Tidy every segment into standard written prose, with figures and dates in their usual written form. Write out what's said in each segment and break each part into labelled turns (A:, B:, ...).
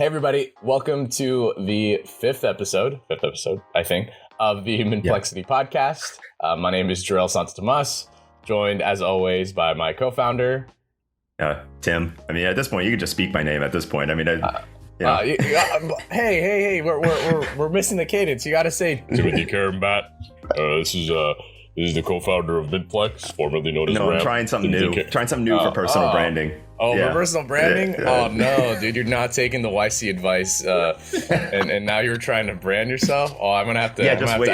A: Hey everybody, welcome to the fifth episode, I think, of the Mintplexity Podcast. My name is Jorrel Santos, joined as always by my co-founder,
B: Tim. I mean, at this point, you can just speak my name. At this point, I mean,
A: hey, we're missing the cadence. You got to say Timothy Karambat. This is the co-founder of Mintplex, formerly known as
B: No, I'm trying something new. For personal branding.
A: Oh, for personal branding? Yeah. Oh, no, dude, you're not taking the YC advice, and now you're trying to brand yourself? Oh, I'm going to have to...
B: Yeah, just wait.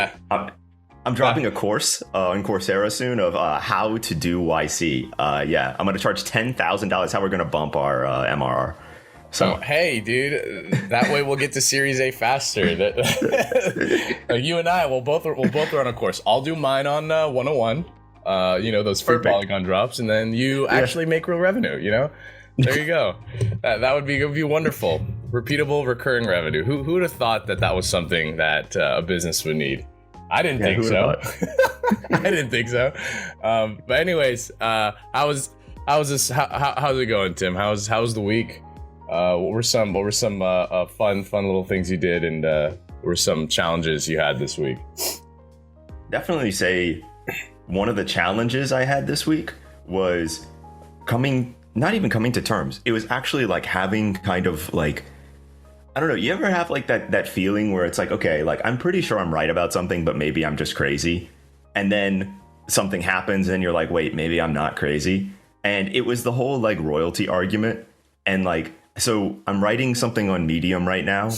B: I'm dropping a course on Coursera soon of how to do YC. I'm going to charge $10,000, how we're going to bump our MRR. So
A: hey, dude, that way we'll get to Series A faster. You and I will both run a course. I'll do mine on 101. Those free Polygon drops, and then you actually make real revenue. There you go. That would be wonderful. Repeatable, recurring revenue. Who would have thought that was something that a business would need? I didn't think so. I didn't think so. But anyways, how's it going, Tim? How's the week? What were some fun little things you did, and what were some challenges you had this week?
B: Definitely say one of the challenges I had this week was not even coming to terms. It was actually like having kind of like, I don't know, you ever have like that feeling where it's like, okay, like I'm pretty sure I'm right about something, but maybe I'm just crazy. And then something happens and you're like, wait, maybe I'm not crazy. And it was the whole like royalty argument. And like, so I'm writing something on Medium right now.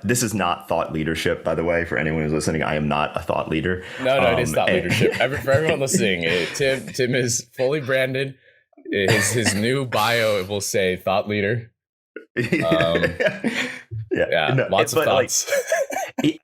B: This is not thought leadership, by the way, for anyone who's listening. I am not a thought leader.
A: No, it is thought leadership. For everyone listening, Tim is fully branded. His new bio will say thought leader. Lots of thoughts.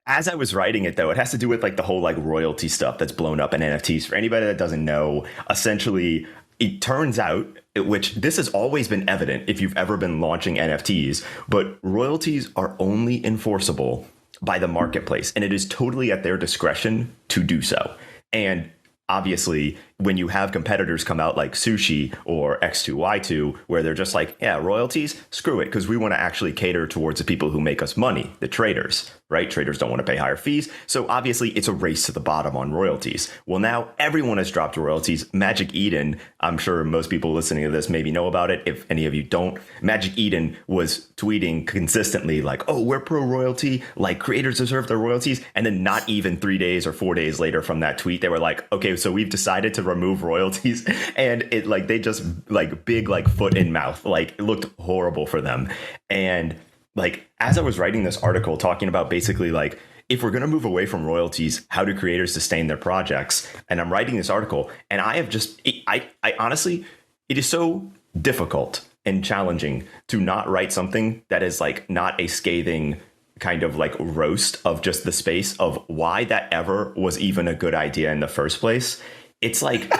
B: As I was writing it, though, it has to do with like the whole like royalty stuff that's blown up in NFTs. For anybody that doesn't know, essentially, it turns out, which this has always been evident if you've ever been launching NFTs, but royalties are only enforceable by the marketplace, and it is totally at their discretion to do so. And obviously, when you have competitors come out like Sushi or X2Y2, where they're just like, yeah, royalties, screw it, because we want to actually cater towards the people who make us money, the traders, right? Traders don't want to pay higher fees. So obviously, it's a race to the bottom on royalties. Well, now everyone has dropped royalties. Magic Eden, I'm sure most people listening to this maybe know about it. If any of you don't, Magic Eden was tweeting consistently like, oh, we're pro royalty, like creators deserve their royalties. And then not even 3 days or 4 days later from that tweet, they were like, okay, so we've decided to remove royalties. And it like they just like big like foot in mouth, like it looked horrible for them. And like as I was writing this article talking about basically like if we're going to move away from royalties, how do creators sustain their projects? And I'm writing this article, and I have just I honestly, it is so difficult and challenging to not write something that is like not a scathing kind of like roast of just the space of why that ever was even a good idea in the first place. It's like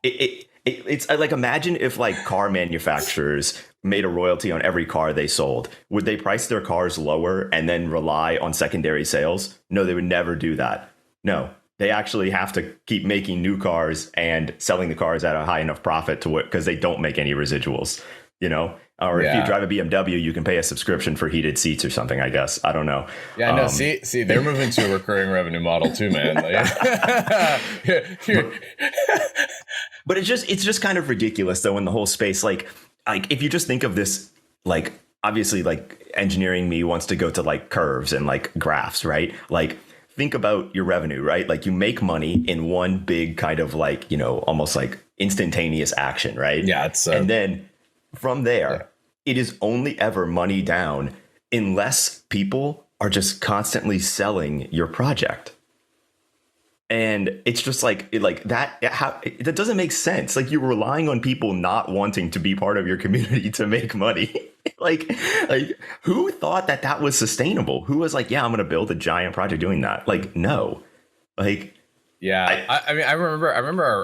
B: it's like, imagine if like car manufacturers made a royalty on every car they sold. Would they price their cars lower and then rely on secondary sales? No, they would never do that. No, they actually have to keep making new cars and selling the cars at a high enough profit to what, because they don't make any residuals, Or if you drive a BMW, you can pay a subscription for heated seats or something, I guess. I don't know.
A: Yeah, no, see, they're moving to a recurring revenue model too, man.
B: But it's just kind of ridiculous, though, in the whole space. Like if you just think of this, like, obviously, like, engineering me wants to go to, like, curves and, like, graphs, right? Like, think about your revenue, right? Like, you make money in one big kind of, like, almost like instantaneous action, right?
A: Yeah, it's...
B: And then... from there, It is only ever money down unless people are just constantly selling your project. And it's just like that. That doesn't make sense. Like, you're relying on people not wanting to be part of your community to make money. like who thought that was sustainable? Who was like, yeah, I'm going to build a giant project doing that? Like, no. Like,
A: yeah, I mean, I remember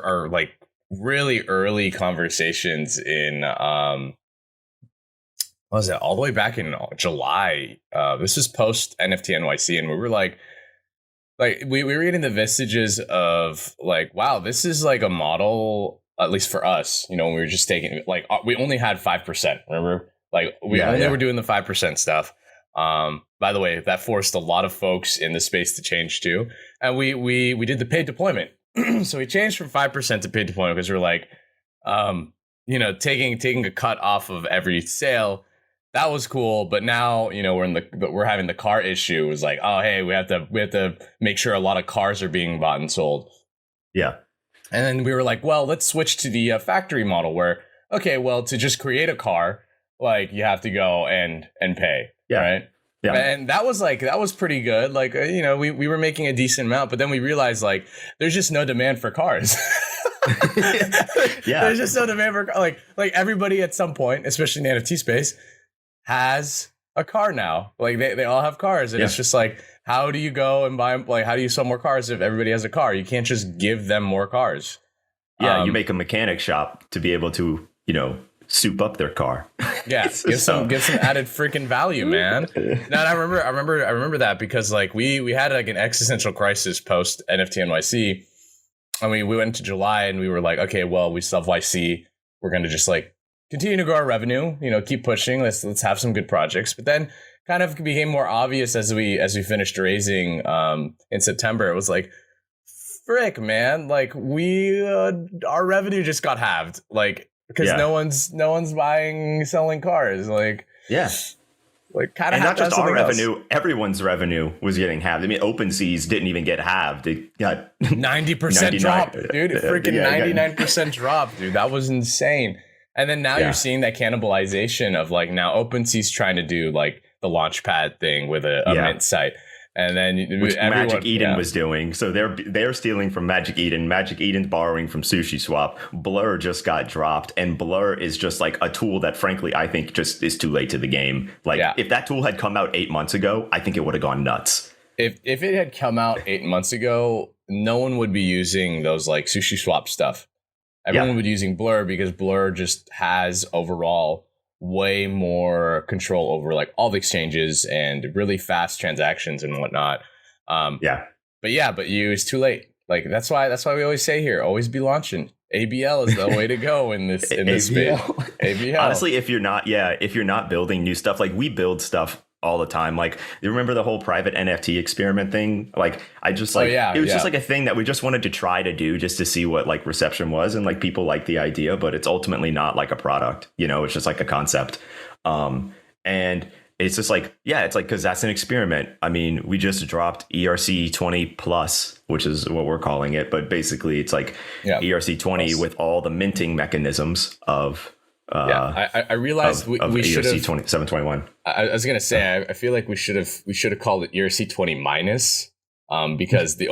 A: our like really early conversations in what was it, all the way back in July. This is post NFT NYC, and we were like we were getting the vestiges of like, wow, this is like a model, at least for us, when we were just taking, like, we only had 5%, remember? Like, we only were doing the 5% stuff. By the way, that forced a lot of folks in the space to change too. And we did the paid deployment. So we changed from 5% to paid deployment because we're like, taking a cut off of every sale. That was cool, but now we're having the car issue. It was like, oh hey, we have to make sure a lot of cars are being bought and sold.
B: Yeah,
A: and then we were like, well, let's switch to the factory model where, okay, well, to just create a car, like you have to go and pay, right? Yeah, and that was pretty good. Like we were making a decent amount, but then we realized like there's just no demand for cars.
B: Yeah,
A: there's just no demand for like everybody at some point, especially in the NFT space, has a car now. Like they all have cars, and it's just like, how do you go and buy, like, how do you sell more cars if everybody has a car? You can't just give them more cars.
B: Yeah, you make a mechanic shop to be able to, soup up their car.
A: Yeah, give some added freaking value, man. Now I remember that because like we had like an existential crisis post NFT NYC. I mean, we went to July and we were like, okay, well, we still have YC. We're gonna just like continue to grow our revenue, keep pushing. Let's have some good projects. But then kind of became more obvious as we finished raising in September. It was like, frick, man, like our revenue just got halved, like because no one's selling cars, like like kind of.
B: And not just our revenue, everyone's revenue was getting halved. I mean, OpenSea's didn't even get halved; it got
A: 90% drop, dude. Freaking 99% drop, dude. That was insane. And then now you're seeing that cannibalization of like now OpenSea's trying to do like the Launchpad thing with a Mint site. And then
B: which Magic Eden was doing. So they're stealing from Magic Eden. Magic Eden's borrowing from SushiSwap. Blur just got dropped, and Blur is just like a tool that, frankly, I think just is too late to the game. Like if that tool had come out 8 months ago, I think it would have gone nuts.
A: If it had come out 8 months ago, no one would be using those like SushiSwap stuff. Everyone would be using Blur because Blur just has overall way more control over like all the exchanges and really fast transactions and whatnot. But it's too late. Like that's why we always say here, always be launching. ABL is the way to go in this space. ABL.
B: Honestly, if you're not building new stuff, like we build stuff all the time. Like you remember the whole private NFT experiment thing? Like I just like it was just like a thing that we just wanted to try to do just to see what like reception was, and like people like the idea, but it's ultimately not like a product, it's just like a concept. And it's just like, it's like, because that's an experiment. I mean, we just dropped ERC 20 plus, which is what we're calling it, but basically it's like ERC 20 with all the minting mechanisms of
A: I realized we should have
B: 721.
A: I was gonna say I feel like we should have called it ERC 20 minus, because the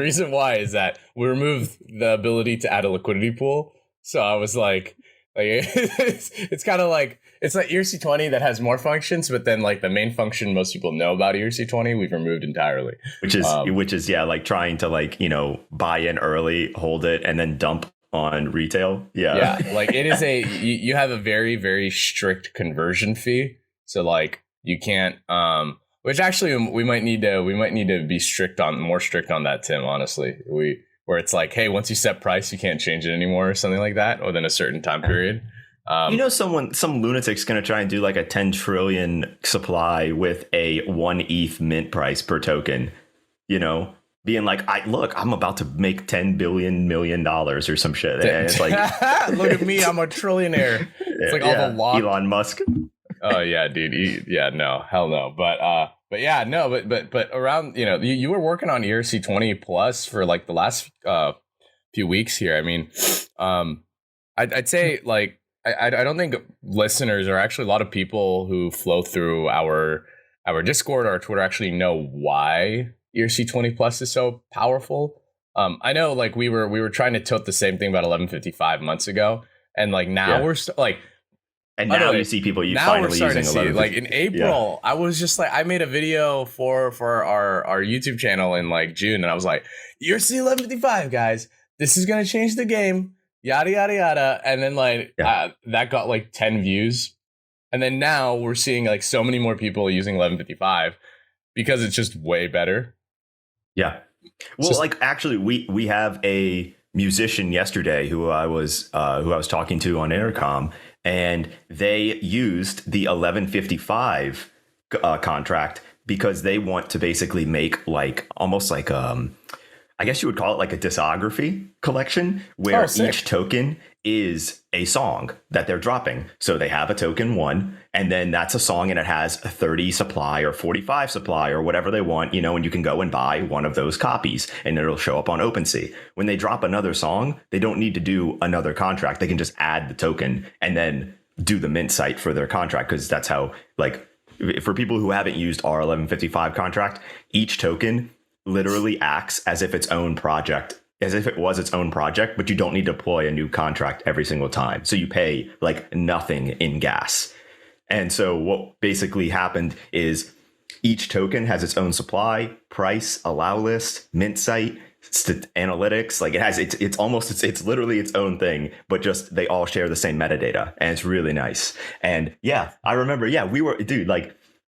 A: reason why is that we removed the ability to add a liquidity pool. So I was like it's kind of like it's like ERC 20 that has more functions, but then like the main function most people know about ERC 20 we've removed entirely, which is
B: like trying to like buy in early, hold it, and then dump on retail.
A: Like it is you have a very, very strict conversion fee, so like you can't which actually we might need to be more strict on that, Tim, honestly. Where it's like, hey, once you set price you can't change it anymore or something like that within a certain time period.
B: Some lunatic's gonna try and do like a 10 trillion supply with a 1 ETH mint price per token, being like, I'm about to make $10 million or some shit. And it's like,
A: look at me, I'm a trillionaire. It's like all the law.
B: Elon Musk.
A: Oh yeah, dude. No, hell no. But around, you were working on ERC 20 plus for like the last few weeks here. I mean, I'd say like I don't think listeners, or actually a lot of people who flow through our Discord or Twitter, actually know why ERC 20 plus is so powerful. I know like we were trying to tilt the same thing about 1155 months ago, and like now we're
B: and now you see people finally using 1155.
A: Like in April, I was just like, I made a video for our YouTube channel in like June, and I was like, ERC 1155 guys, this is gonna change the game, yada yada yada, and then like that got like 10 views, and then now we're seeing like so many more people using 1155 because it's just way better.
B: Yeah. Well, like actually we have a musician yesterday who I was talking to on Intercom, and they used the 1155 contract because they want to basically make like almost like I guess you would call it like a discography collection where each token is a song that they're dropping. So they have a token 1, and then that's a song, and it has a 30 supply or 45 supply or whatever they want, and you can go and buy one of those copies and it'll show up on OpenSea. When they drop another song, they don't need to do another contract. They can just add the token and then do the mint site for their contract, because that's how, like, for people who haven't used our 1155 contract, each token literally acts as if its own project, as if it was its own project, but you don't need to deploy a new contract every single time. So you pay like nothing in gas. And so what basically happened is each token has its own supply, price, allow list, mint site, analytics. Like it has, it's literally its own thing, but just they all share the same metadata, and it's really nice. And yeah, I remember,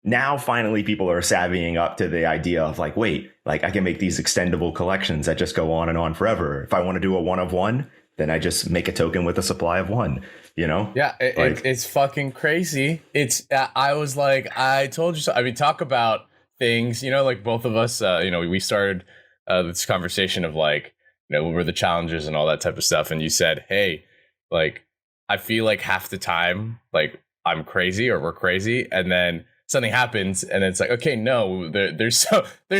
B: now finally people are savvying up to the idea of like, wait, like I can make these extendable collections that just go on and on forever. If I want to do a 1 of 1, then I just make a token with a supply of 1,
A: Yeah, it's fucking crazy. I told you so. I mean, talk about things, like both of us, we started this conversation of like, what were the challenges and all that type of stuff. And you said, hey, like, I feel like half the time, like I'm crazy or we're crazy. And then something happens and it's like, okay, no, there's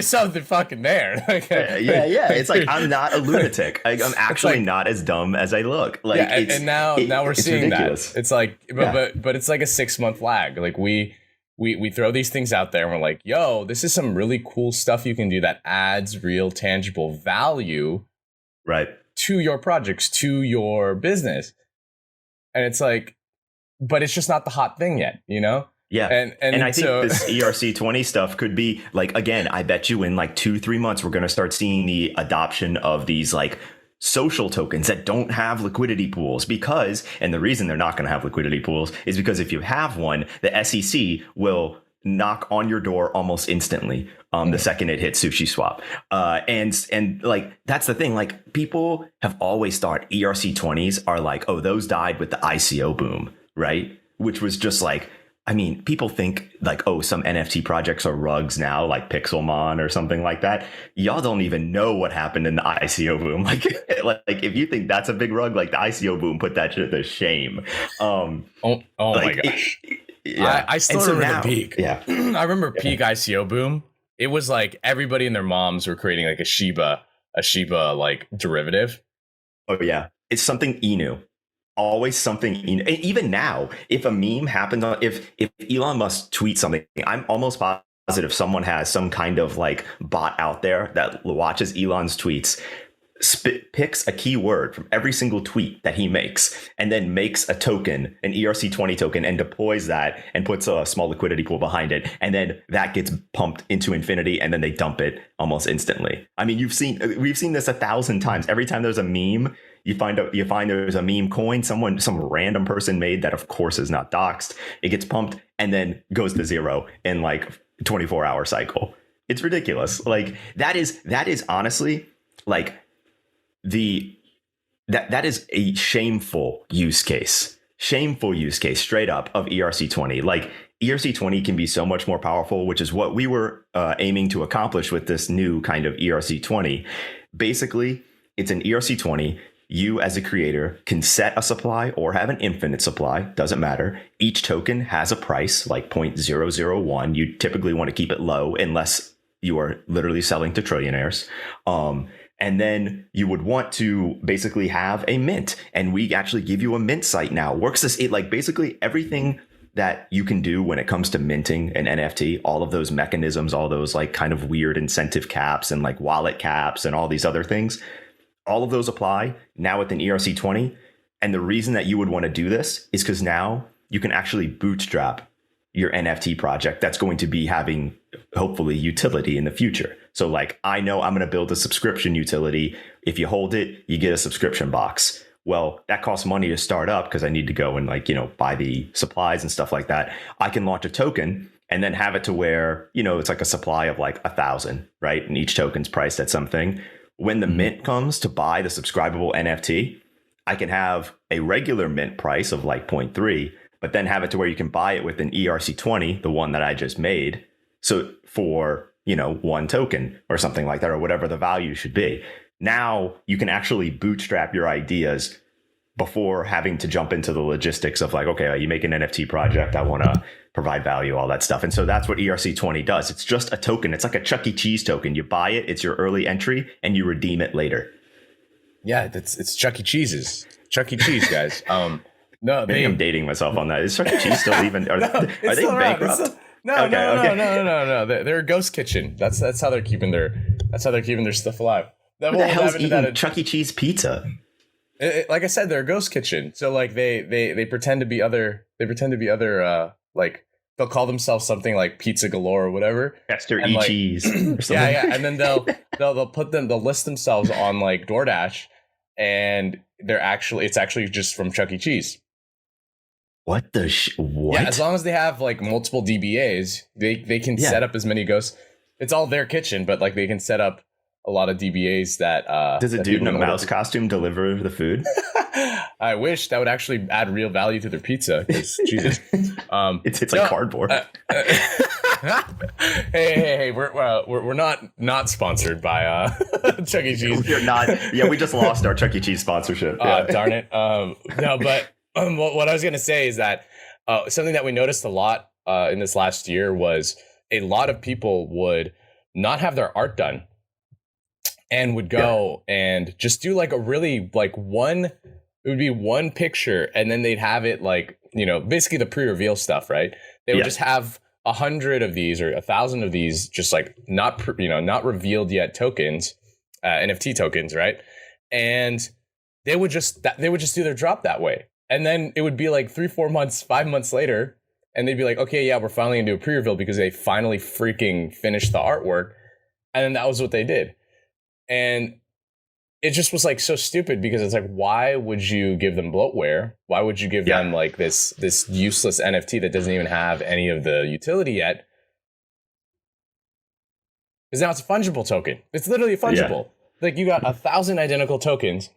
A: something fucking there.
B: Yeah. It's like, I'm not a lunatic. Like, I'm actually not as dumb as I look. Like,
A: and now we're seeing ridiculous. That. It's like, but it's like a 6-month lag. Like we throw these things out there and we're like, yo, this is some really cool stuff you can do that adds real tangible value,
B: right,
A: to your projects, to your business. And it's like, but it's just not the hot thing yet,
B: Yeah. And I think this ERC20 stuff could be like, again, I bet you in like 2-3 months, we're going to start seeing the adoption of these like social tokens that don't have liquidity pools, and the reason they're not going to have liquidity pools is because if you have one, the SEC will knock on your door almost instantly the second it hits SushiSwap. And like, that's the thing. Like, people have always thought ERC20s are like, oh, those died with the ICO boom, right? Which was just like, I mean, people think like, oh, some NFT projects are rugs now, like Pixelmon or something like that. Y'all don't even know what happened in the ICO boom. Like if you think that's a big rug, like the ICO boom put that shit to shame.
A: Oh my gosh. I still remember the peak.
B: Yeah.
A: I remember peak ICO boom. It was like everybody and their moms were creating like a Shiba like derivative.
B: Oh yeah. It's something Inu. Always something. Even now, if a meme happens, if Elon Musk tweets something, I'm almost positive someone has some kind of like bot out there that watches Elon's tweets, picks a keyword from every single tweet that he makes, and then makes a token, an ERC20 token, and deploys that and puts a small liquidity pool behind it. And then that gets pumped into infinity, and then they dump it almost instantly. I mean, we've seen this 1,000 times. Every time there's a meme, you find there's a meme coin some random person made that of course is not doxed. It gets pumped and then goes to zero in like 24-hour cycle. It's ridiculous. Like that is honestly like that is a shameful use case straight up of ERC20. Like ERC20 can be so much more powerful, which is what we were aiming to accomplish with this new kind of ERC20. Basically, it's an ERC20. You as a creator can set a supply or have an infinite supply, doesn't matter. Each token has a price like 0.001. You typically want to keep it low unless you are literally selling to trillionaires. And then you would want to basically have a mint, and we actually give you a mint site now. Like basically everything that you can do when it comes to minting an NFT, all of those mechanisms, all those like kind of weird incentive caps and like wallet caps and all these other things. All of those apply now with an ERC20. And the reason that you would want to do this is because now you can actually bootstrap your NFT project that's going to be having hopefully utility in the future. So like, I know I'm going to build a subscription utility. If you hold it, you get a subscription box. Well, that costs money to start up because I need to go and like, buy the supplies and stuff like that. I can launch a token and then have it to where, it's like a supply of like 1,000, right? And each token's priced at something. When the mint comes to buy the subscribable NFT, I can have a regular mint price of like 0.3, but then have it to where you can buy it with an ERC20, the one that I just made. So for, one token or something like that, or whatever the value should be. Now you can actually bootstrap your ideas before having to jump into the logistics of like, okay, you make an NFT project, I want to provide value, all that stuff. And so that's what ERC20 does. It's just a token. It's like a Chuck E. Cheese token. You buy it, it's your early entry, and you redeem it later.
A: Yeah, it's Chuck E. Cheese's. Chuck E. Cheese, guys. No,
B: maybe I'm dating myself on that. Is Chuck E. Cheese still even? Are they bankrupt?
A: No. They're a ghost kitchen. That's how they're keeping their stuff alive.
B: Who the hell's eating Chuck E. Cheese pizza?
A: Like I said, they're a ghost kitchen. So like they pretend to be other. They pretend to be other. Like they'll call themselves something like Pizza Galore or whatever.
B: Chester E. Cheese. Or something.
A: Yeah. And then they'll list themselves on like DoorDash, and it's actually just from Chuck E. Cheese.
B: What the what?
A: Yeah, as long as they have like multiple DBAs, they can set up as many ghosts. It's all their kitchen, but like they can set up a lot of DBAs that
B: does a dude in a mouse costume deliver the food?
A: I wish that would actually add real value to their pizza. Jesus,
B: it's like cardboard.
A: Hey, we're not sponsored by Chuck E. Cheese.
B: We're not. Yeah, we just lost our Chuck E. Cheese sponsorship.
A: Darn it. No, but what I was gonna say is that something that we noticed a lot in this last year was a lot of people would not have their art done. And would go and just do like a really like it would be one picture, and then they'd have it like, basically the pre-reveal stuff, right? They would just have 100 of these or 1,000 of these, just like not revealed yet tokens, NFT tokens, right? And they would just do their drop that way. And then it would be like 3-4 months, 5 months later, and they'd be like, okay, yeah, we're finally gonna do a pre-reveal because they finally freaking finished the artwork. And then that was what they did. And it just was like so stupid, because it's like, why would you give them bloatware? Why would you give them like this useless NFT that doesn't even have any of the utility yet? Because now it's a fungible token. It's literally fungible. Like you got 1,000 identical tokens.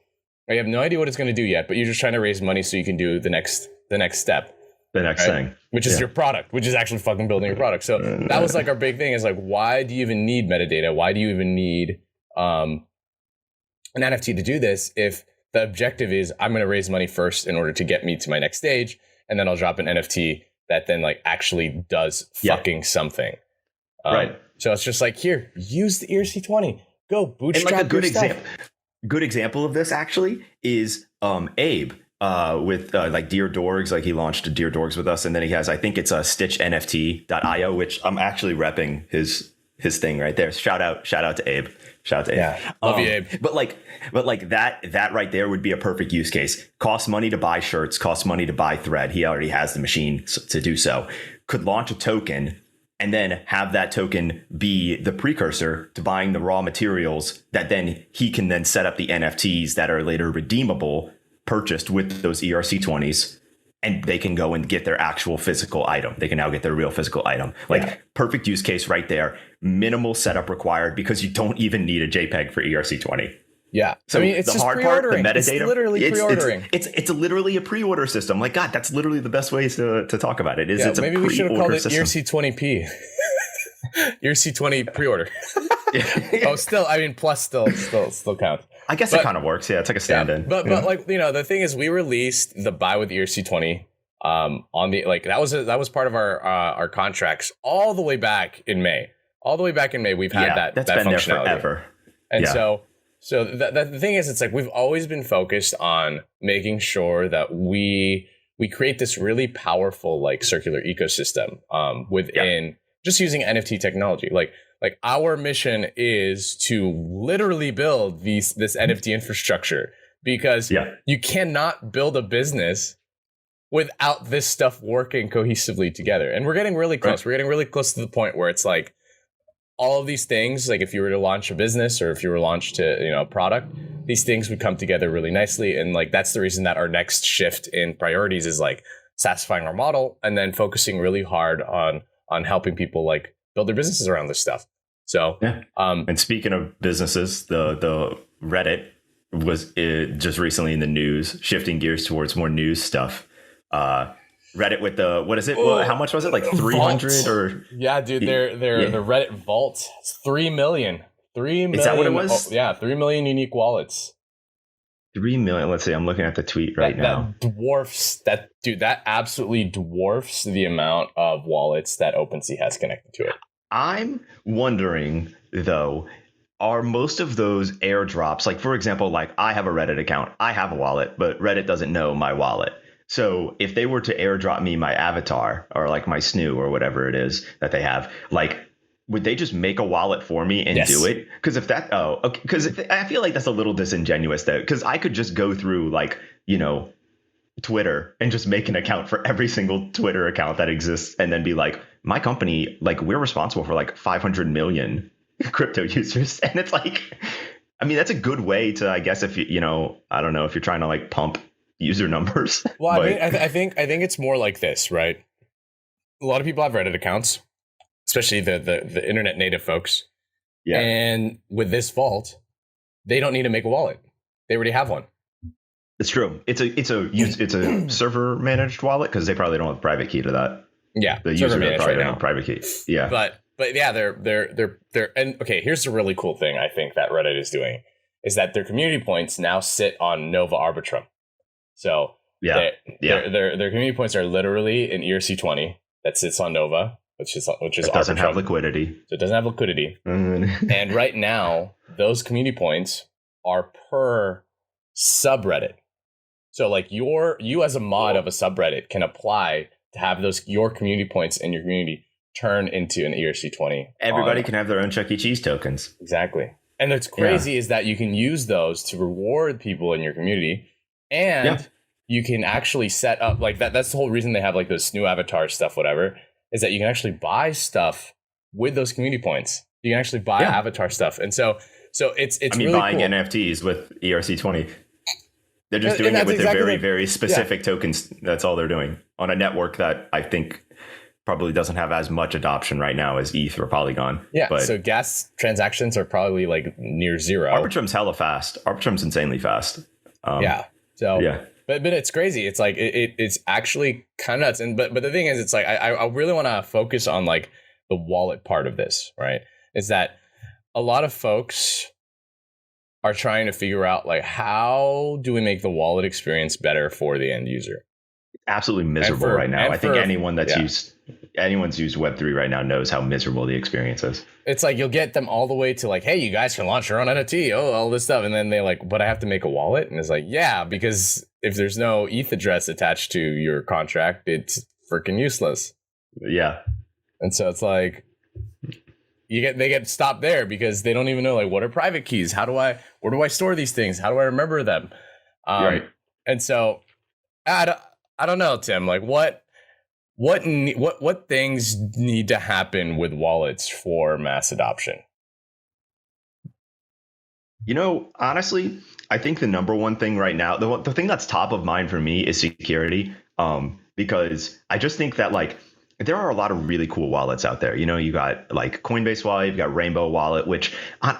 A: You have no idea what it's going to do yet, but you're just trying to raise money so you can do the next step.
B: The next thing.
A: Which is your product, which is actually fucking building your product. So that was like our big thing, is like, why do you even need metadata? Why do you even need an NFT to do this if the objective is I'm going to raise money first in order to get me to my next stage, and then I'll drop an NFT that then like actually does fucking something.
B: Right.
A: So it's just like, here, use the ERC20, go bootstrap.
B: And like a good example of this actually is Abe with like Dear Dorgs. Like he launched a Dear Dorgs with us, and then he has, I think it's a stitchnft.io, which I'm actually repping his thing right there. Shout out to Abe.
A: Yeah, love you, Abe.
B: But like that right there would be a perfect use case. Costs money to buy shirts, costs money to buy thread. He already has the machine to do so. Could launch a token and then have that token be the precursor to buying the raw materials that then he can then set up the NFTs that are later redeemable, purchased with those ERC20s. And they can go and get their actual physical item. They can now get their real physical item. Perfect use case right there. Minimal setup required, because you don't even need a JPEG for ERC20.
A: Yeah.
B: So
A: it's
B: the
A: just
B: hard part, the metadata,
A: it's literally pre-ordering.
B: It's literally a pre-order system. Like, God, that's literally the best way to talk about it. It's
A: maybe we should have called it ERC20p. ERC20 pre-order. Plus still counts.
B: I guess it kind of works. Yeah, it's like a stand-in.
A: But like, the thing is, we released the buy with ERC20 on the, like, that was part of our contracts all the way back in May. We've had that's been functionality
B: there forever.
A: And so the thing is, it's like, we've always been focused on making sure that we create this really powerful like circular ecosystem within just using NFT technology. Like our mission is to literally build this NFT infrastructure, because you cannot build a business without this stuff working cohesively together. And we're getting really close. We're getting really close to the point where it's like all of these things, like if you were to launch a business or if you were launched to, a product, these things would come together really nicely. And like, that's the reason that our next shift in priorities is like satisfying our model and then focusing really hard on helping people like build their businesses around this stuff. So,
B: and speaking of businesses, the Reddit was just recently in the news, shifting gears towards more news stuff. Reddit with the, what is it? Well, how much was it? Like 300 or?
A: Yeah, dude, the Reddit vault, 3 million. 3 million.
B: Is that what it was?
A: 3 million unique wallets.
B: 3 million. Let's see. I'm looking at the tweet right now.
A: That absolutely dwarfs the amount of wallets that OpenSea has connected to it.
B: I'm wondering though, are most of those airdrops, like for example, like I have a Reddit account, I have a wallet, but Reddit doesn't know my wallet. So if they were to airdrop me my avatar or like my snoo or whatever it is that they have, like, would they just make a wallet for me and do it? Because if that, because I feel like that's a little disingenuous though, because I could just go through like, Twitter and just make an account for every single Twitter account that exists and then be like, my company, like we're responsible for like 500 million crypto users. And it's like, I mean, that's a good way to, I guess, if I don't know, if you're trying to like pump user numbers.
A: Well, I think it's more like this, right? A lot of people have Reddit accounts, especially the internet native folks.
B: Yeah.
A: And with this vault, they don't need to make a wallet. They already have one.
B: It's true. It's a server managed wallet because they probably don't have a private key to that.
A: Yeah,
B: the user probably don't have a private key. Yeah,
A: but yeah, they're and okay. Here's the really cool thing I think that Reddit is doing is that their community points now sit on Nova Arbitrum. So their community points are literally an ERC20 that sits on Nova, which is
B: it doesn't have liquidity.
A: So it doesn't have liquidity. And right now, those community points are per subreddit. So like you as a mod of a subreddit can apply to have your community points in your community turn into an ERC20.
B: Everybody can have their own Chuck E. Cheese tokens.
A: Exactly. And what's crazy is that you can use those to reward people in your community. And you can actually set up like that. That's the whole reason they have like those new avatar stuff, whatever, is that you can actually buy stuff with those community points. You can actually buy avatar stuff. And so it's really
B: buying
A: cool.
B: NFTs with ERC20. They're just doing it with their very, very specific tokens. That's all they're doing on a network that I think probably doesn't have as much adoption right now as ETH or Polygon.
A: Yeah.
B: But
A: so gas transactions are probably like near zero.
B: Arbitrum's hella fast. Arbitrum's insanely fast.
A: So but it's crazy. It's like it's actually kind of nuts. And but the thing is, it's like I really want to focus on like the wallet part of this, right? Is that a lot of folks are trying to figure out like how do we make the wallet experience better for the end user?
B: Absolutely miserable right now. I think anyone's used Web3 right now knows how miserable the experience is.
A: It's like you'll get them all the way to like, hey, you guys can launch your own NFT, all this stuff, and then they like, but I have to make a wallet, and it's like, yeah, because if there's no ETH address attached to your contract, it's freaking useless.
B: Yeah,
A: and so it's like they get stopped there because they don't even know like what are private keys, where do I store these things, how do I remember them,
B: right?
A: And so I don't know, Tim, like what things need to happen with wallets for mass adoption?
B: Honestly, I think the number one thing right now, the thing that's top of mind for me is security. Because I just think that like there are a lot of really cool wallets out there. You got like Coinbase Wallet, you've got Rainbow Wallet, which I'm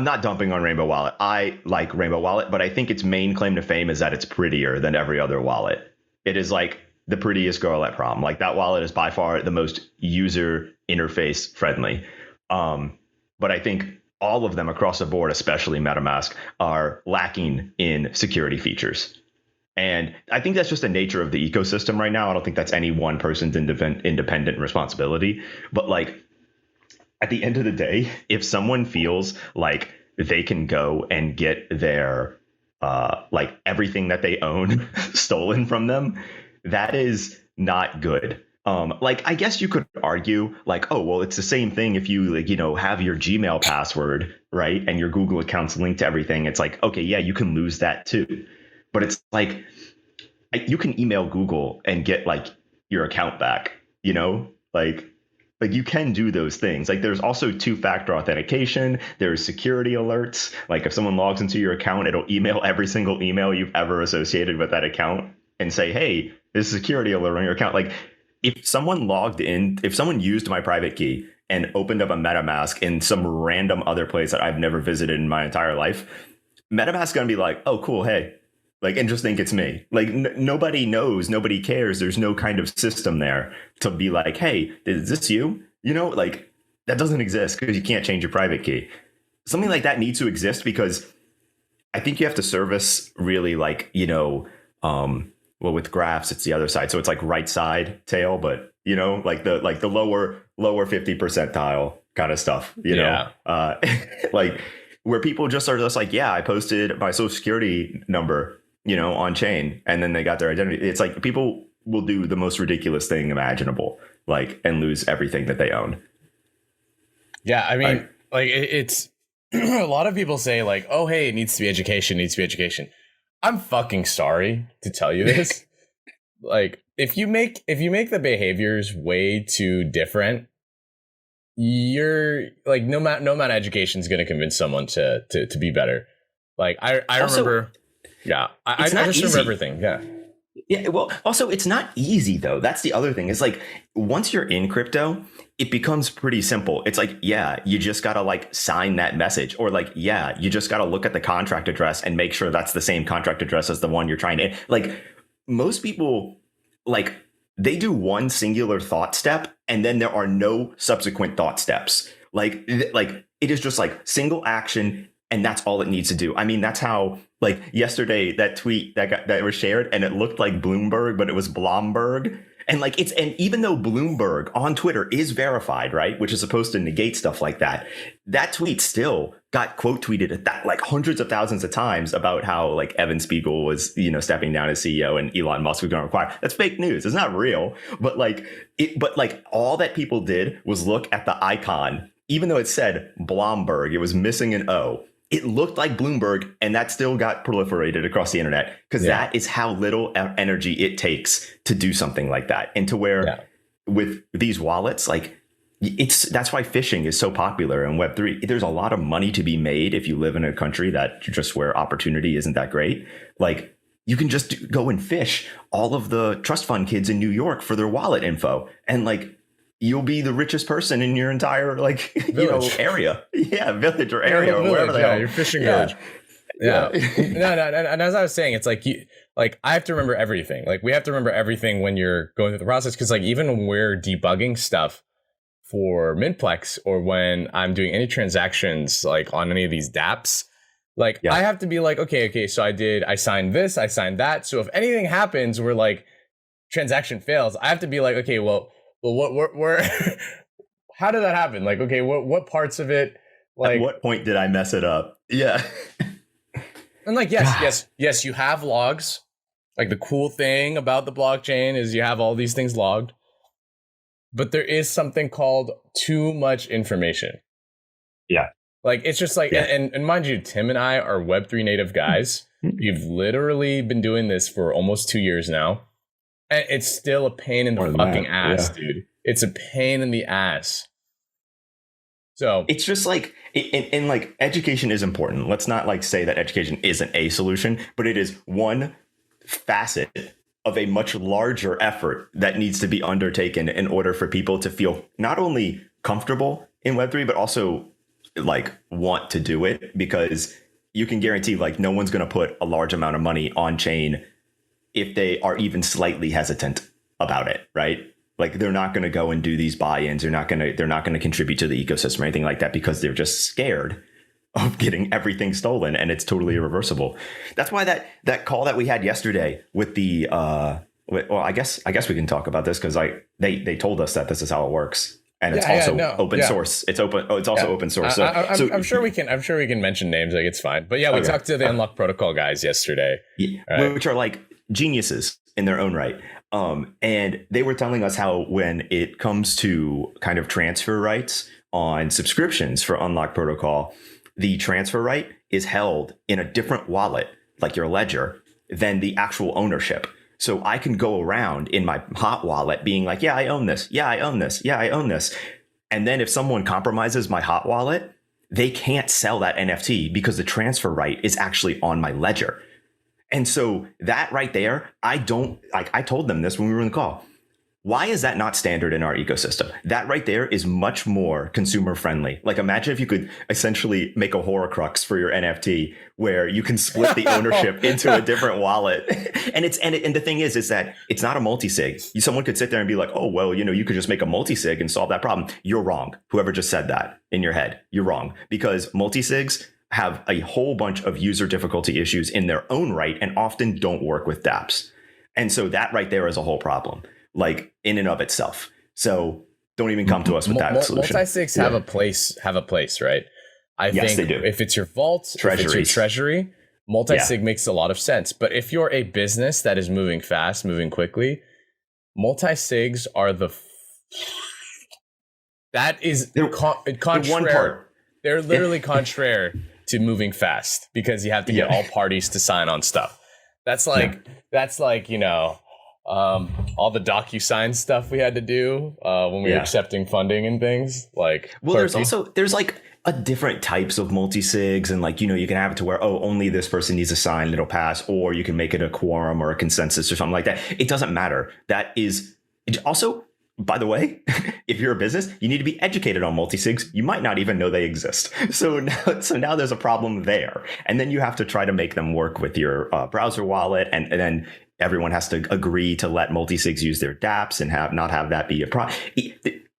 B: not dumping on Rainbow Wallet. I like Rainbow Wallet, but I think its main claim to fame is that it's prettier than every other wallet. It is like the prettiest girl at prom. Like that wallet is by far the most user interface friendly. But I think all of them across the board, especially MetaMask, are lacking in security features. And I think that's just the nature of the ecosystem right now. I don't think that's any one person's independent responsibility. But like at the end of the day, if someone feels like they can go and get their like everything that they own stolen from them, that is not good. Like, I guess you could argue like, oh, well, it's the same thing if you like, have your Gmail password, right? And your Google account's linked to everything. It's like, OK, yeah, you can lose that, too. But it's like you can email Google and get like your account back, like you can do those things. Like there's also 2-factor authentication. There's security alerts. Like if someone logs into your account, it'll email every single email you've ever associated with that account and say, hey, there's a security alert on your account. Like if someone used my private key and opened up a MetaMask in some random other place that I've never visited in my entire life, MetaMask is going to be like, oh, cool. Hey, like, and just think it's me. Like, nobody knows. Nobody cares. There's no kind of system there to be like, hey, is this you? You know, like that doesn't exist because you can't change your private key. Something like that needs to exist because I think you have to service really like, you know, well, with graphs, it's the other side. So it's like right side tail, but, you know, like the lower 50 percentile kind of stuff, you know, like where people just are just like, yeah, I posted my social security number, you know, on chain, and then they got their identity. It's like people will do the most ridiculous thing imaginable, like, and lose everything that they own.
A: Yeah. I mean, like it's a lot of people say like, oh, hey, it needs to be education, needs to be education. I'm fucking sorry to tell you this. Like, if you make the behaviors way too different, you're like, no amount of education is going to convince someone to be better. Like, I also, remember, yeah, I just remember everything. Yeah.
B: Yeah. Well, also, it's not easy, though. That's the other thing. It's like once you're in crypto, it becomes pretty simple. It's like, yeah, you just got to like sign that message, or like, yeah, you just got to look at the contract address and make sure that's the same contract address as the one you're trying to, like, most people, like, they do one singular thought step and then there are no subsequent thought steps. Like it is just like single action, and that's all it needs to do. I mean, that's how, like, yesterday that tweet that was shared and it looked like Bloomberg, but it was Blomberg. And like and even though Bloomberg on Twitter is verified, right, which is supposed to negate stuff like that, that tweet still got quote tweeted at that like hundreds of thousands of times about how like Evan Spiegel was, you know, stepping down as CEO and Elon Musk was going to require. That's fake news. It's not real. But like all that people did was look at the icon, even though it said Blomberg, it was missing an O. It looked like Bloomberg, and that still got proliferated across the internet because that is how little energy it takes to do something like that. And to where with these wallets, like that's why phishing is so popular in Web3. There's a lot of money to be made if you live in a country that just where opportunity isn't that great. Like you can just go and phish all of the trust fund kids in New York for their wallet info, and like you'll be the richest person in your entire like village. You know, area. Yeah, village or area or wherever they are.
A: Your fishing village. Yeah. No, and as I was saying, it's like I have to remember everything. Like we have to remember everything when you're going through the process, because like even when we're debugging stuff for Mintplex or when I'm doing any transactions like on any of these dApps, like I have to be like, okay, so I signed this, I signed that. So if anything happens where like transaction fails, I have to be like, okay, well, where how did that happen? Like, okay, what parts of it? Like,
B: at what point did I mess it up? Yeah.
A: And like, yes, you have logs. Like the cool thing about the blockchain is you have all these things logged, but there is something called too much information.
B: Yeah.
A: Like, it's just like, and mind you, Tim and I are Web3 native guys. We've literally been doing this for almost 2 years now. And it's still a pain in the fucking ass, dude. It's a pain in the ass. So
B: it's just like, and like education is important. Let's not like say that education isn't a solution, but it is one facet of a much larger effort that needs to be undertaken in order for people to feel not only comfortable in Web3, but also like want to do it, because you can guarantee like no one's going to put a large amount of money on chain if they are even slightly hesitant about it, right? Like they're not going to go and do these buy-ins. They're not going to contribute to the ecosystem or anything like that because they're just scared of getting everything stolen, and it's totally irreversible. That's why that call that we had yesterday with the well, I guess we can talk about this because they told us that this is how it works, and it's open source. It's open. Oh, it's also open source. So
A: I'm sure we can mention names. Like it's fine. But yeah, we talked to the Unlock Protocol guys yesterday,
B: which are like geniuses in their own right. And they were telling us how when it comes to kind of transfer rights on subscriptions for Unlock Protocol, the transfer right is held in a different wallet, like your ledger, than the actual ownership. So I can go around in my hot wallet being like, yeah, I own this. Yeah, I own this. Yeah, I own this. And then if someone compromises my hot wallet, they can't sell that NFT because the transfer right is actually on my ledger. And so that right there, I told them this when we were in the call. Why is that not standard in our ecosystem? That right there is much more consumer friendly. Like imagine if you could essentially make a Horcrux for your NFT where you can split the ownership into a different wallet. And the thing is that it's not a multi-sig. Someone could sit there and be like, oh, well, you could just make a multi-sig and solve that problem. You're wrong. Whoever just said that in your head, you're wrong, because multi-sigs have a whole bunch of user difficulty issues in their own right and often don't work with dApps. And so that right there is a whole problem, like in and of itself. So don't even come to us with that solution.
A: Multi-sigs have a place, right? I
B: Yes,
A: think
B: they do.
A: if it's your vault, if it's your treasury, multi-sig makes a lot of sense. But if you're a business that is moving fast, moving quickly, multi-sigs are that is contrary. One part. They're literally contrary to moving fast because you have to get all parties to sign on stuff. That's like all the DocuSign stuff we had to do when we were accepting funding and things like.
B: Well, there's like a different types of multi-sigs, and like, you can have it to where, only this person needs a sign, it'll pass, or you can make it a quorum or a consensus or something like that. It doesn't matter. That is also, by the way, if you're a business, you need to be educated on multi-sigs. You might not even know they exist. So now there's a problem there. And then you have to try to make them work with your browser wallet. And then everyone has to agree to let multi-sigs use their dApps and not have that be a problem.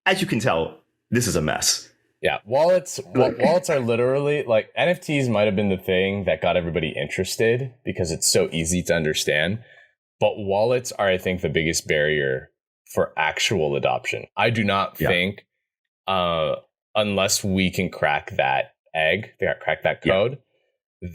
B: As you can tell, this is a mess.
A: Yeah, wallets are literally like NFTs might have been the thing that got everybody interested because it's so easy to understand. But wallets are, I think, the biggest barrier for actual adoption. I do not think unless we can crack that code,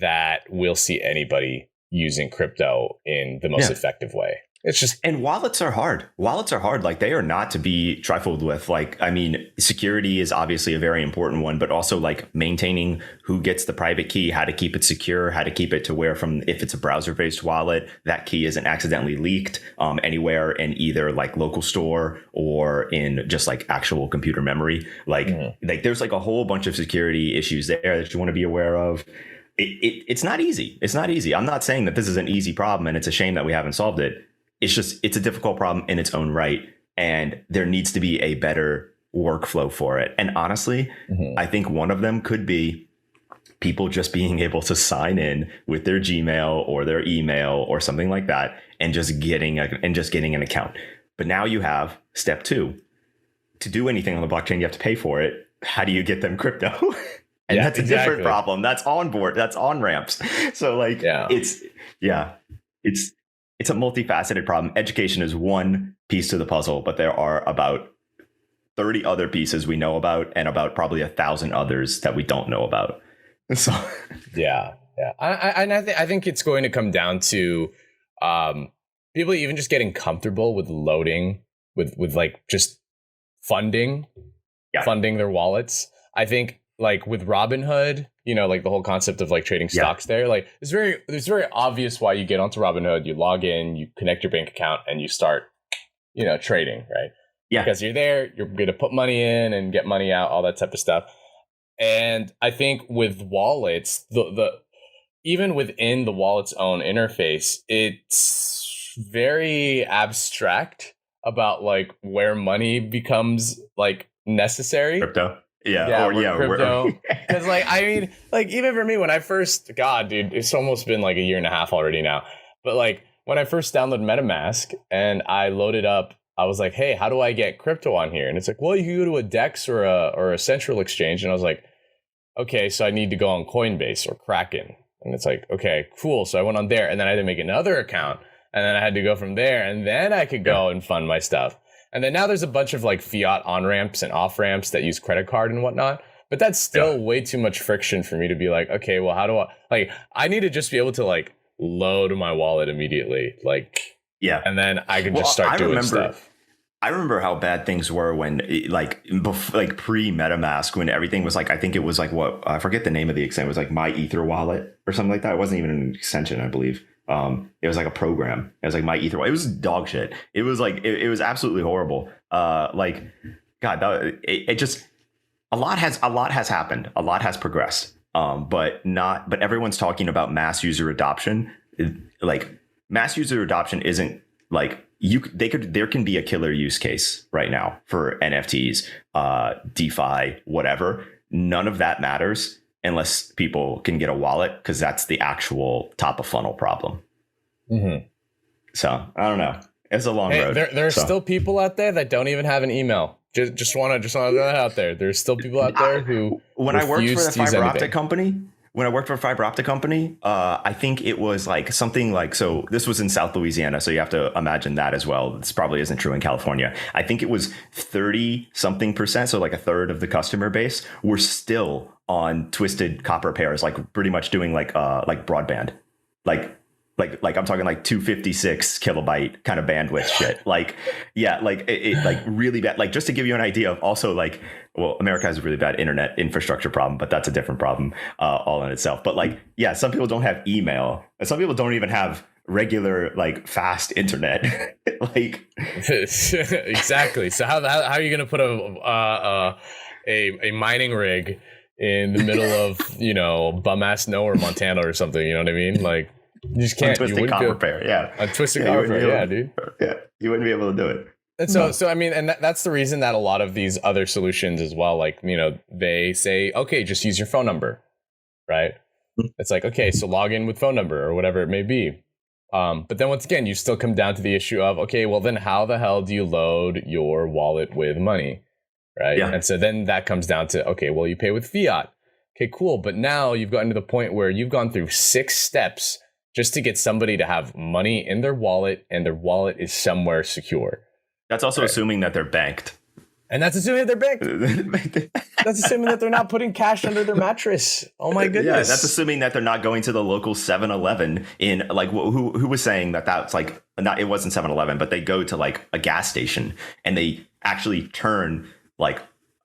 A: that we'll see anybody using crypto in the most effective way. It's just,
B: and wallets are hard. Like, they are not to be trifled with. Like, I mean, security is obviously a very important one, but also like maintaining who gets the private key, how to keep it secure, how to keep it to where if it's a browser based wallet, that key isn't accidentally leaked anywhere in either like local store or in just like actual computer memory. Like there's like a whole bunch of security issues there that you want to be aware of. It's not easy. It's not easy. I'm not saying that this is an easy problem and it's a shame that we haven't solved it. It's a difficult problem in its own right. And there needs to be a better workflow for it. And honestly, I think one of them could be people just being able to sign in with their Gmail or their email or something like that and just getting an account. But now you have step 2. To do anything on the blockchain, you have to pay for it. How do you get them crypto? And that's a different problem. That's on board. That's on ramps. So like, it's a multifaceted problem. Education is one piece to the puzzle, but there are about 30 other pieces we know about and about probably 1,000 others that we don't know about. So I think it's going to come down to people even just getting comfortable with loading with like just funding their wallets. I think like with Robinhood, like the whole concept of like trading stocks there, like it's very obvious why you get onto Robinhood, you log in, you connect your bank account and you start, trading, right? Yeah. Because you're there, you're going to put money in and get money out, all that type of stuff. And I think with wallets, the even within the wallet's own interface, it's very abstract about like where money becomes like necessary. Crypto.
A: Crypto. Because like, I mean, like even for me, when I first, it's almost been like a year and a half already now. But like when I first downloaded MetaMask and I loaded up, I was like, hey, how do I get crypto on here? And it's like, well, you can go to a DEX or a central exchange. And I was like, okay, so I need to go on Coinbase or Kraken. And it's like, okay, cool. So I went on there and then I had to make another account and then I had to go from there and then I could go and fund my stuff. And then now there's a bunch of like fiat on ramps and off ramps that use credit card and whatnot. But that's still way too much friction for me to be like, okay, well, how do I need to just be able to like load my wallet immediately. Like, and then I can just start doing stuff.
B: I remember how bad things were when like pre MetaMask, when everything was like, I think it was like I forget the name of the extension. It was like My Ether Wallet or something like that. It wasn't even an extension, I believe. It was like a program. It was like My Ether. It was dog shit. It was like it was absolutely horrible. It just a lot has happened. A lot has progressed. But everyone's talking about mass user adoption. Like mass user adoption isn't like there can be a killer use case right now for NFTs, DeFi, whatever. None of that matters unless people can get a wallet, because that's the actual top of funnel problem. Mm-hmm. So I don't know. It's a long road.
A: There are still people out there that don't even have an email. Just want to throw that out there. There's still people out there who
B: when I worked for the fiber optic company. I think it was like something like, so this was in South Louisiana, so you have to imagine that as well. This probably isn't true in California. I think it was 30-something%, so like a third of the customer base were still on twisted copper pairs, like pretty much doing like broadband, like I'm talking like 256 kilobyte kind of bandwidth shit. Like, yeah, like it like really bad. Like, just to give you an idea of also like, well, America has a really bad internet infrastructure problem, but that's a different problem all in itself. But like, yeah, some people don't have email, and some people don't even have regular like fast internet. Like,
A: exactly. So how are you going to put a mining rig in the middle of, you know, bum ass nowhere, Montana or something? You know what I mean? Like, you just can't.
B: Twisted copper pair, yeah.
A: A twisted copper pair, yeah, dude.
B: Yeah, you wouldn't be able to do it.
A: And so I mean, and that's the reason that a lot of these other solutions as well, like, you know, they say, okay, just use your phone number, right? It's like, okay, so log in with phone number or whatever it may be. But then once again, you still come down to the issue of, okay, well then how the hell do you load your wallet with money, right? Yeah. And so then that comes down to, okay, well, you pay with fiat. Okay, cool. But now you've gotten to the point where you've gone through 6 steps just to get somebody to have money in their wallet, and their wallet is somewhere secure.
B: That's also assuming that they're banked.
A: And that's assuming that they're banked. That's assuming that they're not putting cash under their mattress. Oh my goodness.
B: Yeah, that's assuming that they're not going to the local 7-Eleven in like, who was saying that that's like, not, it wasn't 7-Eleven, but they go to like a gas station and they actually turn like,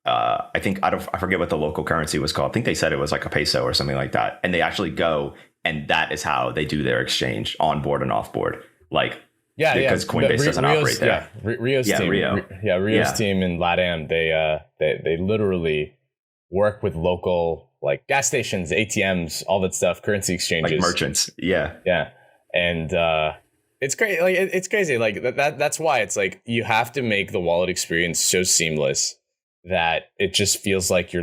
B: I think, I forget what the local currency was called. I think they said it was like a peso or something like that. And they actually go, and that is how they do their exchange on board and off board. Like, because Coinbase doesn't operate there.
A: Yeah, Rio's team. Rio's team in LATAM, they literally work with local like gas stations, ATMs, all that stuff, currency exchanges,
B: like merchants. Yeah,
A: and it's great. Like it's crazy. Like that's why it's like you have to make the wallet experience so seamless that it just feels like you're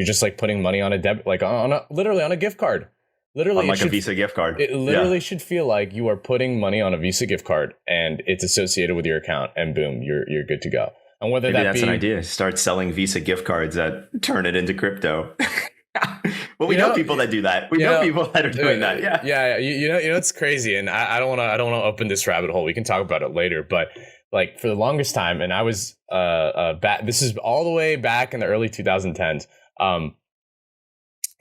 A: just like putting money on a debit, like literally on a gift card. Literally,
B: on like a Visa gift card.
A: It literally should feel like you are putting money on a Visa gift card, and it's associated with your account, and boom, you're good to go. And whether
B: maybe that's an idea. Start selling Visa gift cards that turn it into crypto. Well, we know people that do that. We know people that are doing that.
A: Yeah. You know, it's crazy, and I don't want to open this rabbit hole. We can talk about it later, but like for the longest time, and I was back. This is all the way back in the early 2010s.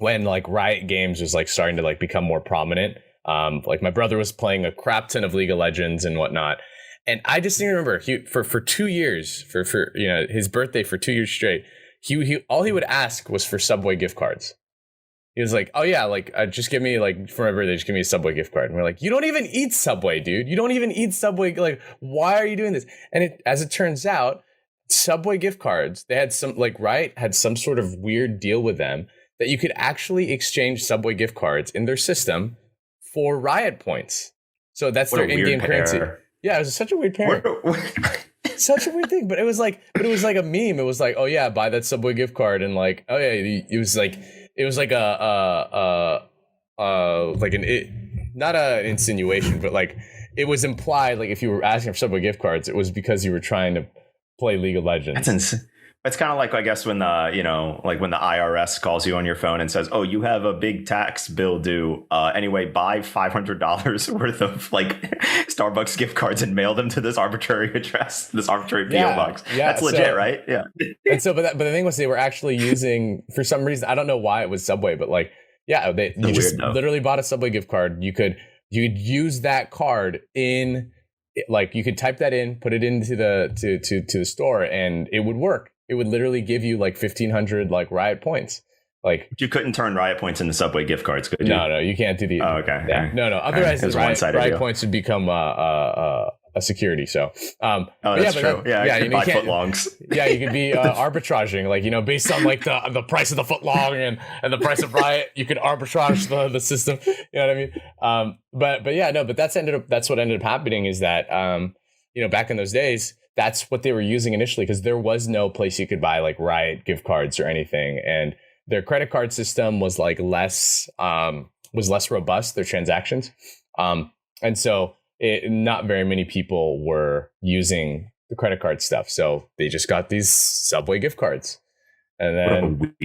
A: When like Riot Games was like starting to like become more prominent. Like my brother was playing a crap ton of League of Legends and whatnot. And I just remember for 2 years, for you know, his birthday for 2 years straight, he all he would ask was for Subway gift cards. He was like, oh yeah, like just give me like for my birthday, just give me a Subway gift card. And we're like, you don't even eat Subway, dude. You don't even eat Subway. Like, why are you doing this? And as it turns out, Subway gift cards, they had some, like Riot had some sort of weird deal with them that you could actually exchange Subway gift cards in their system for Riot points. So that's their in-game currency. Yeah, it was such a weird pairing. Such a weird thing, but it was like a meme. It was like, oh yeah, buy that Subway gift card, and like, oh yeah, it was like not an insinuation, but like it was implied, like if you were asking for Subway gift cards, it was because you were trying to play League of Legends.
B: That's insane. It's kind of like, I guess, when the, you know, like when the IRS calls you on your phone and says, oh, you have a big tax bill due. Anyway, buy $500 worth of like Starbucks gift cards and mail them to this arbitrary address, this arbitrary PO box. Yeah, that's legit, right? Yeah.
A: And so, but the thing was, they were actually using, for some reason, I don't know why it was Subway, but like, yeah, you just literally bought a Subway gift card. You'd use that card in, like, you could type that in, put it into the store, and it would work. It would literally give you like 1,500 like Riot points. Like,
B: you couldn't turn Riot points into Subway gift cards, could you?
A: No, you can't do the.
B: Oh, okay.
A: Yeah. No. Otherwise, Riot points would become a security. So,
B: that's true. You can buy footlongs.
A: Yeah, you could be arbitraging, like, based on like the price of the footlong and the price of Riot, you could arbitrage the system. You know what I mean? But that's what ended up happening is that, back in those days, that's what they were using initially, because there was no place you could buy like Riot gift cards or anything, and their credit card system was like less robust, their transactions, and so not very many people were using the credit card stuff, so they just got these Subway gift cards, and then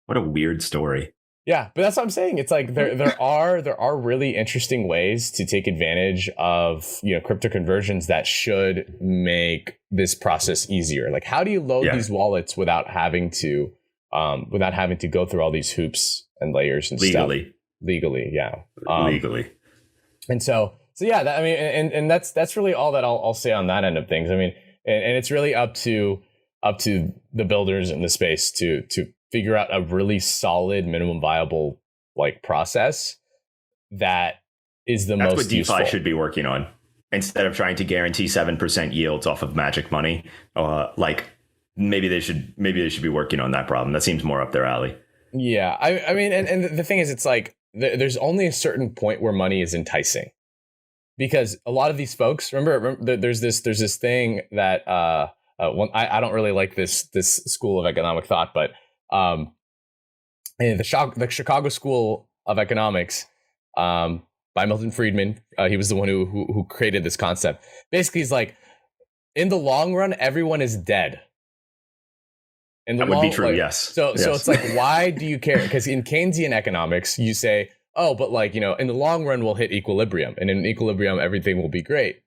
B: what a weird story.
A: Yeah, but that's what I'm saying. It's like there are really interesting ways to take advantage of crypto conversions that should make this process easier. Like, how do you load these wallets without having to go through all these hoops and layers and
B: legally
A: stuff? Legally, yeah.
B: Legally.
A: And so yeah, and that's really all that I'll say on that end of things. I mean, and it's really up to the builders in the space to figure out a really solid minimum viable like process that is the most useful.
B: That's what DeFi should be working on, instead of trying to guarantee 7% yields off of magic money. Like maybe they should be working on that problem. That seems more up their alley.
A: Yeah, I mean, and the thing is, it's like there's only a certain point where money is enticing, because a lot of these folks, remember there's this thing that I don't really like this school of economic thought, but the Chicago School of Economics, by Milton Friedman, he was the one who created this concept. Basically, he's like, in the long run, everyone is dead.
B: That would be true, yes.
A: So it's like, why do you care? Because in Keynesian economics, you say, oh, but like, in the long run, we'll hit equilibrium, and in equilibrium, everything will be great.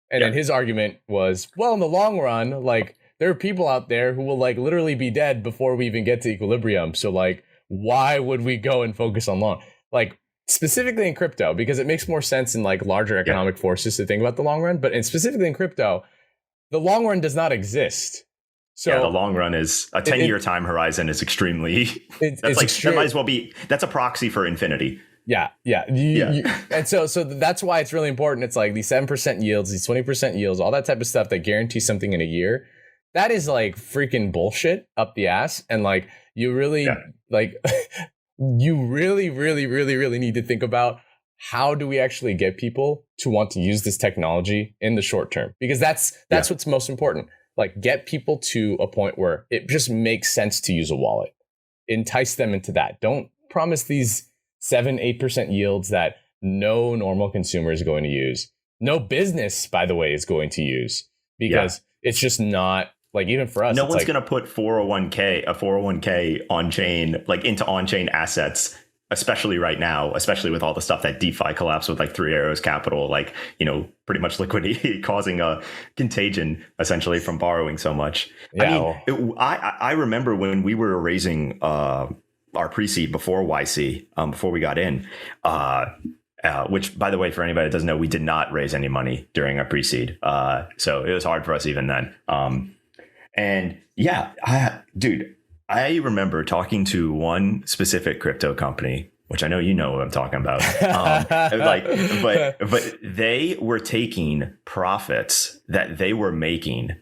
A: And then his argument was, well, in the long run, like, there are people out there who will like literally be dead before we even get to equilibrium. So like, why would we go and focus on long? Like, specifically in crypto, because it makes more sense in like larger economic forces to think about the long run. But specifically in crypto, the long run does not exist. So
B: the long run is a 10-year time horizon is extremely. That might as well be. That's a proxy for infinity.
A: Yeah. And so that's why it's really important. It's like these 7% yields, these 20% yields, all that type of stuff that guarantees something in a year. That is like freaking bullshit up the ass. And like, you really you really, really, really, really need to think about, how do we actually get people to want to use this technology in the short term? Because that's what's most important. Like, get people to a point where it just makes sense to use a wallet. Entice them into that. Don't promise these 7-8% yields that no normal consumer is going to use. No business, by the way, is going to use, because it's just not, like, even for us.
B: No one's going to put a 401k on chain, like into on chain assets, especially right now, especially with all the stuff that DeFi collapsed with, like Three Arrows Capital, like, pretty much liquidity causing a contagion essentially from borrowing so much.
A: Yeah.
B: I remember when we were raising our pre-seed before YC, before we got in, which, by the way, for anybody that doesn't know, we did not raise any money during our pre-seed. So it was hard for us even then. I remember talking to one specific crypto company, which I know you know what I'm talking about. But they were taking profits that they were making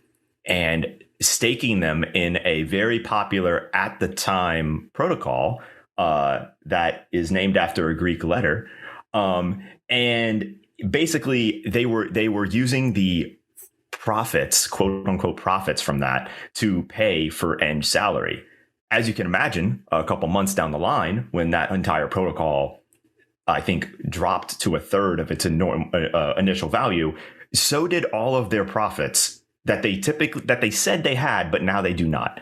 B: and staking them in a very popular at the time protocol that is named after a Greek letter. And basically they were using the profits, quote unquote profits from that, to pay for end salary. As you can imagine, a couple months down the line, when that entire protocol, I think, dropped to a third of its initial value, so did all of their profits that they said they had, but now they do not.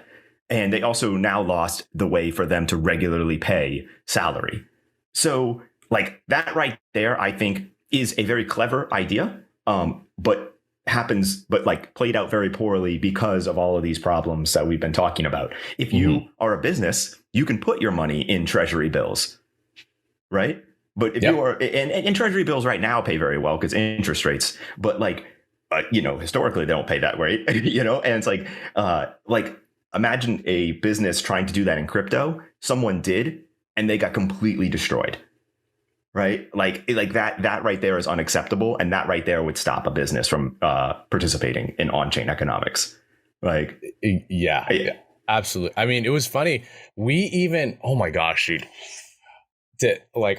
B: And they also now lost the way for them to regularly pay salary. So like that right there, I think, is a very clever idea, but played out very poorly because of all of these problems that we've been talking about. If you are a business, you can put your money in treasury bills, right? But if you are, and treasury bills right now pay very well because interest rates, but historically they don't pay that great, and it's like imagine a business trying to do that in crypto. Someone did, and they got completely destroyed. right? Like that right there is unacceptable, and that right there would stop a business from participating in on-chain economics. Like,
A: yeah, absolutely. I mean, it was funny. We even, oh my gosh, dude. I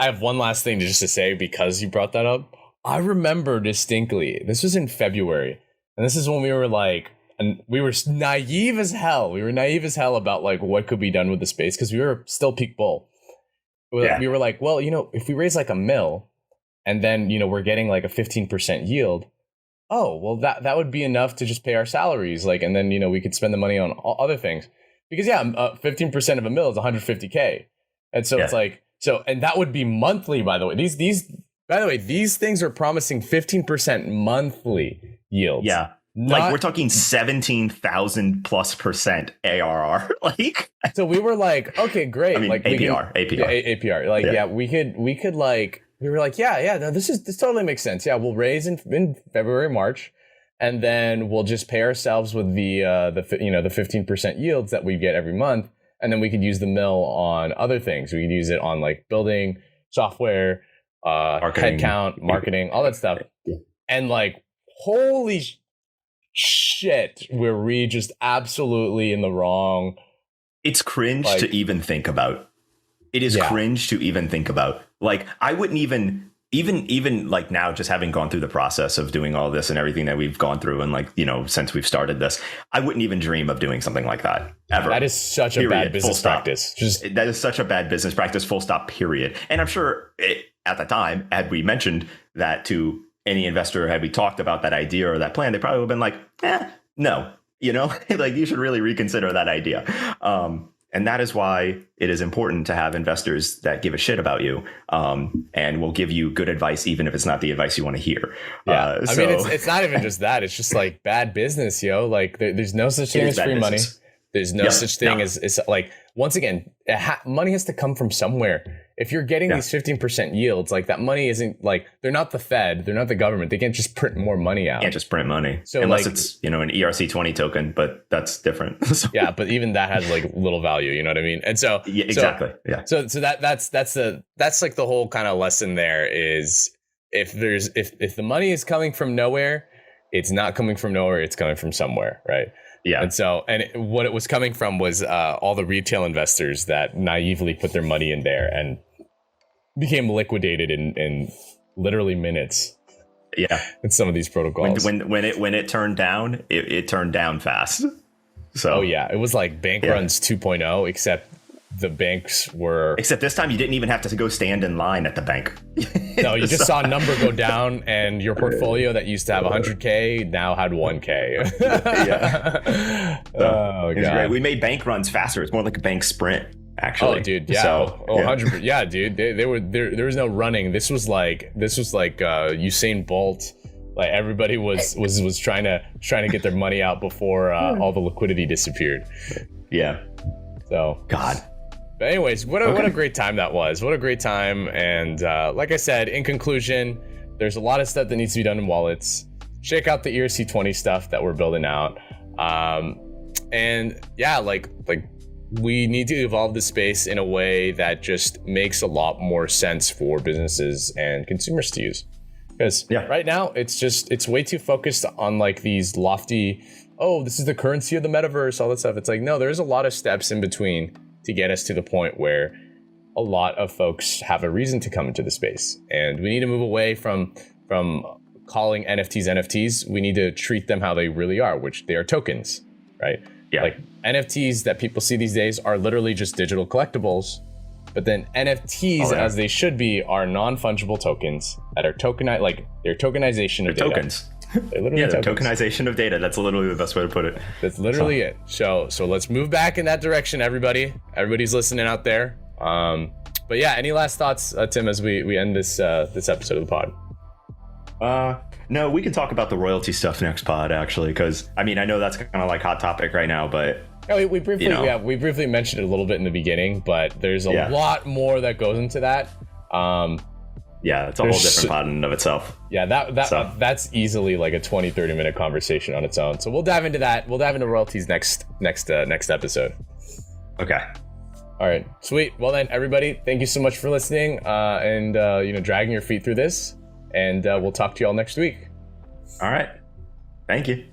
A: have one last thing to say because you brought that up. I remember distinctly. This was in February, and this is when we were like, and we were naive as hell. We were naive as hell about like what could be done with the space because we were still peak bull. We were like, well, if we raise like $1 million and then, we're getting like a 15% yield. Oh, well, that would be enough to just pay our salaries. Like, and then, we could spend the money on other things because 15% of $1 million is 150K. And so it's like, and that would be monthly, by the way. These things are promising 15% monthly yields. Yeah.
B: Like we're talking 17,000 plus % ARR. Like, so
A: we were like, okay, great.
B: I mean,
A: like
B: APR.
A: APR. Like, we could like, we were like, no, this totally makes sense. Yeah, we'll raise in February, March, and then we'll just pay ourselves with the 15% yields that we get every month. And then we could use the mill on other things. We could use it on like building software, headcount, marketing, all that stuff. Yeah. And like, holy shit, were we just absolutely in the wrong.
B: It's cringe to even think about. It is cringe to even think about. Like, I wouldn't even like now, just having gone through the process of doing all this and everything that we've gone through, and like, since we've started this, I wouldn't even dream of doing something like that ever.
A: That is such a bad business practice.
B: That is such a bad business practice, full stop, period. And I'm sure at the time, had we mentioned that to any investor, had we talked about that idea or that plan, they probably would have been like, no, like you should really reconsider that idea. And that is why it is important to have investors that give a shit about you, and will give you good advice, even if it's not the advice you want to hear.
A: Yeah. I mean, it's not even just that. It's just like bad business, yo. Like there's no such thing as free money. There's no such thing as like, once again, money has to come from somewhere. If you're getting these 15% yields, like that money isn't like, they're not the Fed, they're not the government. They can't just print more money out.
B: Can't just print money. So unless it's, an ERC20 token, but that's different.
A: Yeah, but even that has like little value, you know what I mean? And so
B: exactly.
A: So that's like the whole kind of lesson there is if the money is coming from nowhere, it's not coming from nowhere, it's coming from somewhere, right? Yeah. And so, what it was coming from was all the retail investors that naively put their money in there and became liquidated in literally minutes.
B: Yeah.
A: In some of these protocols.
B: When it turned down, it turned down fast. So
A: it was like bank runs 2.0, except the banks were.
B: Except this time you didn't even have to go stand in line at the bank.
A: No, you just saw a number go down, and your portfolio that used to have 100K now had 1K.
B: Yeah. Oh, God. Great. We made bank runs faster. It's more like a bank sprint, actually.
A: Oh, dude. Yeah. So, 100%. Yeah, dude. There was no running. This was like Usain Bolt. Like everybody was trying to get their money out before all the liquidity disappeared.
B: Yeah.
A: So
B: God.
A: But anyways, what a great time that was. What a great time. And like I said, in conclusion, there's a lot of stuff that needs to be done in wallets. Check out the ERC20 stuff that we're building out. And yeah, like we need to evolve the space in a way that just makes a lot more sense for businesses and consumers to use. Because right now it's way too focused on like these lofty, this is the currency of the metaverse, all that stuff. It's like, no, there's a lot of steps in between to get us to the point where a lot of folks have a reason to come into the space. And we need to move away from calling NFTs. We need to treat them how they really are, which they are tokens, right? Yeah. Like NFTs that people see these days are literally just digital collectibles. But then NFTs, as they should be, are non-fungible tokens that are tokenized, like they're tokenization of data.
B: Tokens. They're tokenization of data. That's literally the best way to put it.
A: That's literally it. So let's move back in that direction, everybody. Everybody's listening out there. But yeah, any last thoughts, Tim, as we end this episode of the pod?
B: No, we can talk about the royalty stuff next pod, actually, because I mean, I know that's kind of like hot topic right now, but
A: we briefly mentioned it a little bit in the beginning, but there's a lot more that goes into that.
B: Yeah, it's a whole different pod in and of itself.
A: Yeah, that's easily like a 20-30 minute conversation on its own. So we'll dive into that. We'll dive into royalties next episode.
B: Okay.
A: All right, sweet. Well then, everybody, thank you so much for listening and dragging your feet through this. And we'll talk to you all next week.
B: All right. Thank you.